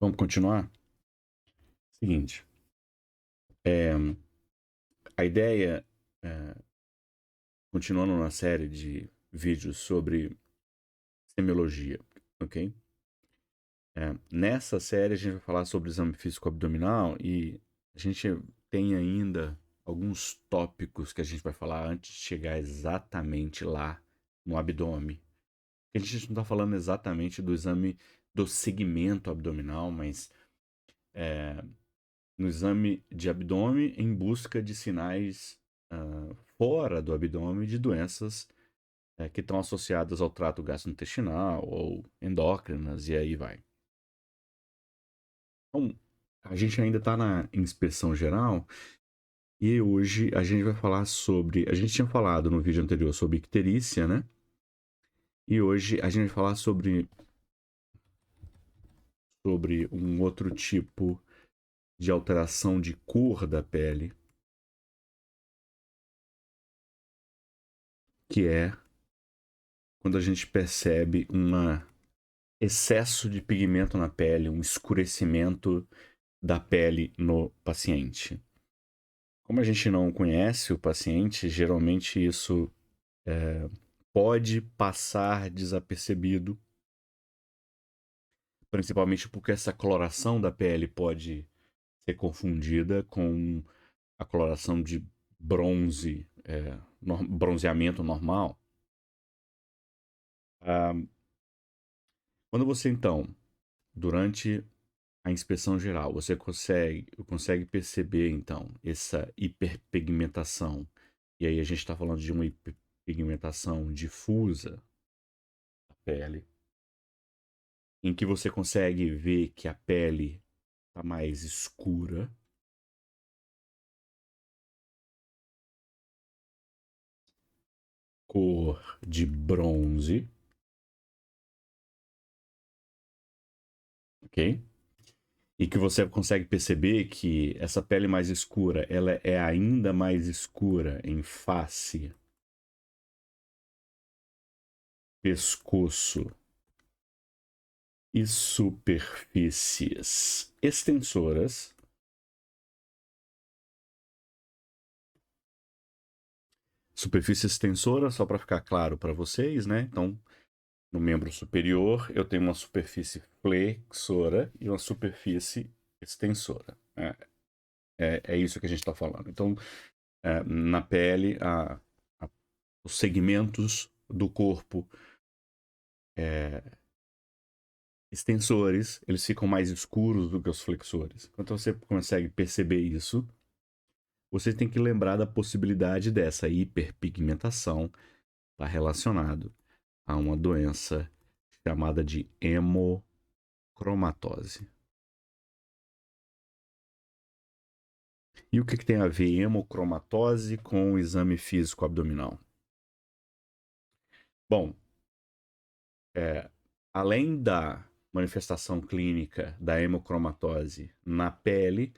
Vamos continuar? Seguinte, é, a ideia, continuando na série de vídeos sobre semiologia, ok? Nessa série a gente vai falar sobre exame físico abdominal e a gente tem ainda alguns tópicos que a gente vai falar antes de chegar exatamente lá no abdômen. A gente não está falando exatamente do exame do segmento abdominal, mas no exame de abdômen em busca de sinais fora do abdômen de doenças que estão associadas ao trato gastrointestinal ou endócrinas e aí vai. Então, a gente ainda está na inspeção geral e hoje a gente vai falar sobre. A gente tinha falado no vídeo anterior sobre icterícia, né? E hoje a gente vai falar sobre um outro tipo de alteração de cor da pele, que é quando a gente percebe um excesso de pigmento na pele, um escurecimento da pele no paciente. Como a gente não conhece o paciente, geralmente isso pode passar desapercebido, principalmente porque essa coloração da pele pode ser confundida com a coloração de bronze, bronzeamento normal. Quando você, então, durante a inspeção geral, você consegue perceber, então, essa hiperpigmentação. E aí a gente está falando de uma hiperpigmentação difusa da pele, em que você consegue ver que a pele está mais escura. Cor de bronze, ok? E que você consegue perceber que essa pele mais escura, ela é ainda mais escura em face, pescoço e superfícies extensoras. Superfície extensora, só para ficar claro para vocês, né? Então, no membro superior, eu tenho uma superfície flexora e uma superfície extensora. É isso que a gente está falando. Então, na pele, os segmentos do corpo extensores, eles ficam mais escuros do que os flexores. Então você consegue perceber isso. Você tem que lembrar da possibilidade dessa hiperpigmentação estar relacionado a uma doença chamada de hemocromatose. E o que tem a ver hemocromatose com o exame físico abdominal? Bom, além da manifestação clínica da hemocromatose na pele,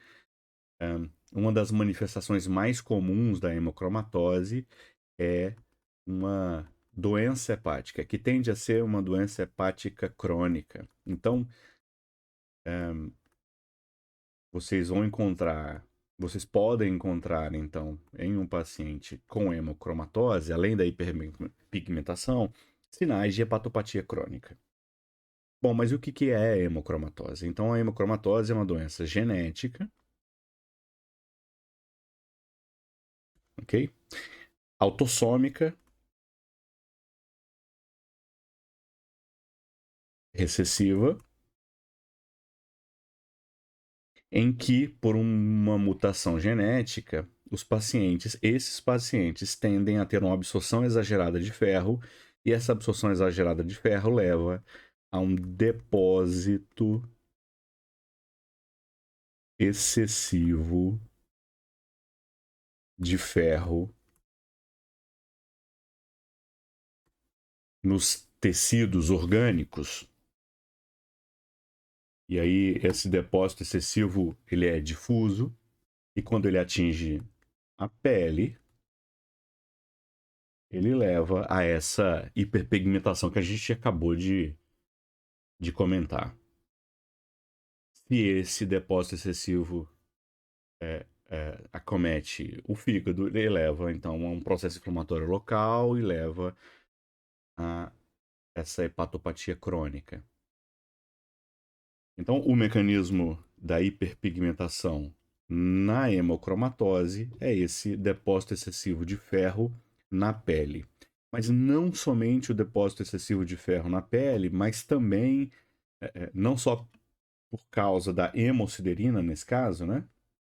uma das manifestações mais comuns da hemocromatose é uma doença hepática, que tende a ser uma doença hepática crônica. Então, vocês podem encontrar, então, em um paciente com hemocromatose, além da hiperpigmentação, sinais de hepatopatia crônica. Bom, mas o que é a hemocromatose? Então, a hemocromatose é uma doença genética, ok? Autossômica, recessiva, em que, por uma mutação genética, esses pacientes tendem a ter uma absorção exagerada de ferro, e essa absorção exagerada de ferro leva a um depósito excessivo de ferro nos tecidos orgânicos. E aí esse depósito excessivo, ele é difuso, e quando ele atinge a pele, ele leva a essa hiperpigmentação que a gente acabou de comentar. se esse depósito excessivo acomete o fígado, ele leva então a um processo inflamatório local e leva a essa hepatopatia crônica. Então, o mecanismo da hiperpigmentação na hemocromatose é esse depósito excessivo de ferro na pele. Mas não somente o depósito excessivo de ferro na pele, mas também, não só por causa da hemosiderina, nesse caso, né?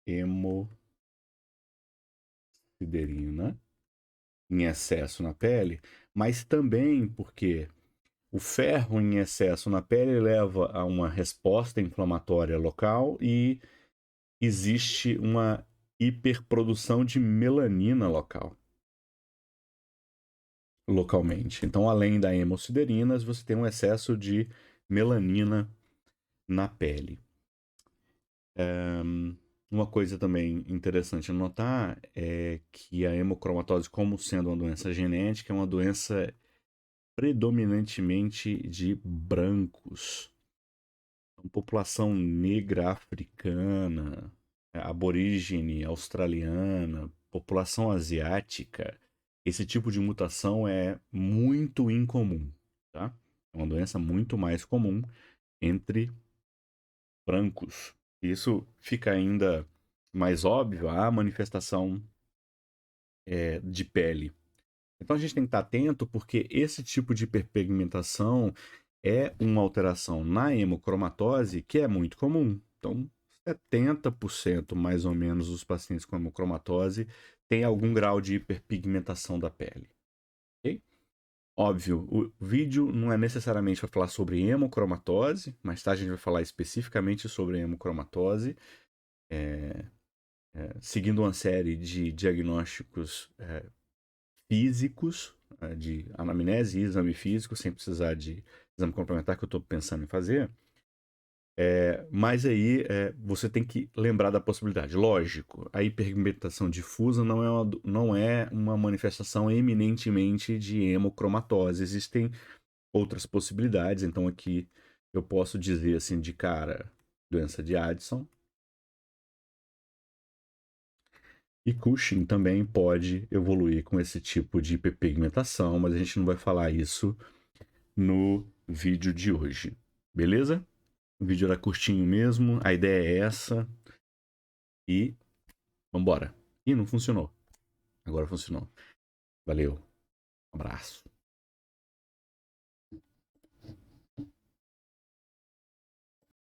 Hemosiderina em excesso na pele, mas também porque o ferro em excesso na pele leva a uma resposta inflamatória local e existe uma hiperprodução de melanina localmente. Então, além da hemosiderina, você tem um excesso de melanina na pele. Uma coisa também interessante a notar é que a hemocromatose, como sendo uma doença genética, é uma doença predominantemente de brancos. Então, população negra africana, aborígene australiana, população asiática, esse tipo de mutação é muito incomum, tá? É uma doença muito mais comum entre brancos. Isso fica ainda mais óbvio a manifestação de pele. Então a gente tem que estar atento porque esse tipo de hiperpigmentação é uma alteração na hemocromatose que é muito comum. Então, 70% mais ou menos dos pacientes com hemocromatose têm algum grau de hiperpigmentação da pele. Ok? Óbvio, o vídeo não é necessariamente para falar sobre hemocromatose, mas tá, a gente vai falar especificamente sobre hemocromatose, seguindo uma série de diagnósticos físicos, de anamnese e exame físico, sem precisar de exame complementar que eu estou pensando em fazer. Mas aí você tem que lembrar da possibilidade. Lógico, a hiperpigmentação difusa não é uma manifestação eminentemente de hemocromatose. Existem outras possibilidades. Então aqui eu posso dizer assim de cara, doença de Addison. E Cushing também pode evoluir com esse tipo de hiperpigmentação, mas a gente não vai falar isso no vídeo de hoje. Beleza? O vídeo era curtinho mesmo, a ideia é essa. E vambora. Ih, não funcionou. Agora funcionou. Valeu. Um abraço.